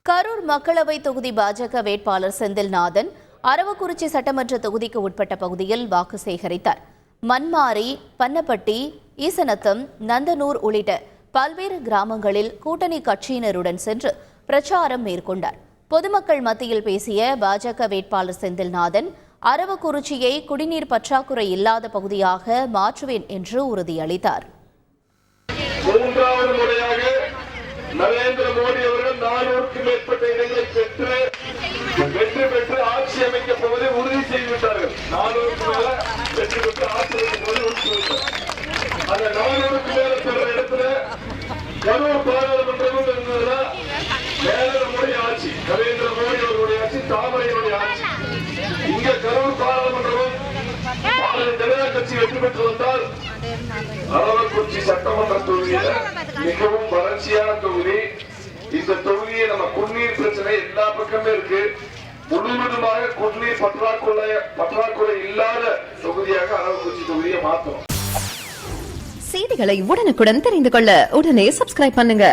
கரூர் மக்களவை தொகுதி பாஜக வேட்பாளர் செந்தில்நாதன் அரவக்குறிச்சி சட்டமன்ற தொகுதிக்கு உட்பட்ட பகுதியில் வாக்கு சேகரித்தார். மன்மாரி, பன்னப்பட்டி, ஈசனத்தம், நந்தனூர் உள்ளிட்ட பல்வேறு கிராமங்களில் கூட்டணி கட்சியினருடன் சென்று பிரச்சாரம் மேற்கொண்டார். பொதுமக்கள் மத்தியில் பேசிய பாஜக வேட்பாளர் செந்தில்நாதன், அரவக்குறிச்சியை குடிநீர் பற்றாக்குறை இல்லாத பகுதியாக மாற்றுவேன் என்று உறுதியளித்தார். நரேந்திர மோடி அவர்கள் 400க்கும் மேற்பட்ட இடங்களை வெற்றி பெற்று ஆட்சி அமைக்கப் போவதை உறுதி செய்துவிட்டார்கள். 400க்கு மேல வெற்றி பெற்று ஆட்சி அமைக்கும் போது உறுதி செய்தார். அந்த 400க்கு மேல பெற இடத்துல கரூர் பாராளுமன்றமும் இருந்ததுன்னா நம்முடைய ஆட்சி, நரேந்திர மோடி அவர்களுடைய ஆட்சி, தாமரையுடைய ஆட்சி. இங்க கரூர் பாராளுமன்றமும் பாரதிய ஜனதா கட்சி வெற்றி பெற்று வந்தால் அரவக்குறிச்சி சட்டமன்ற தொகுதியில மிகவும் வறட்சியான தொகுதி. இந்த தொகுதியை நம்ம குடிநீர் பிரச்சனை எல்லா பக்கமே இருக்கு. முழுவதுமாக குடிநீர் பற்றாக்குறை இல்லாத தொகுதியாக அரவக்குறிச்சி தொகுதியை மாற்றணும். செய்திகளை உடனுக்குடன் தெரிந்து கொள்ள உடனே சப்ஸ்கிரைப் பண்ணுங்க.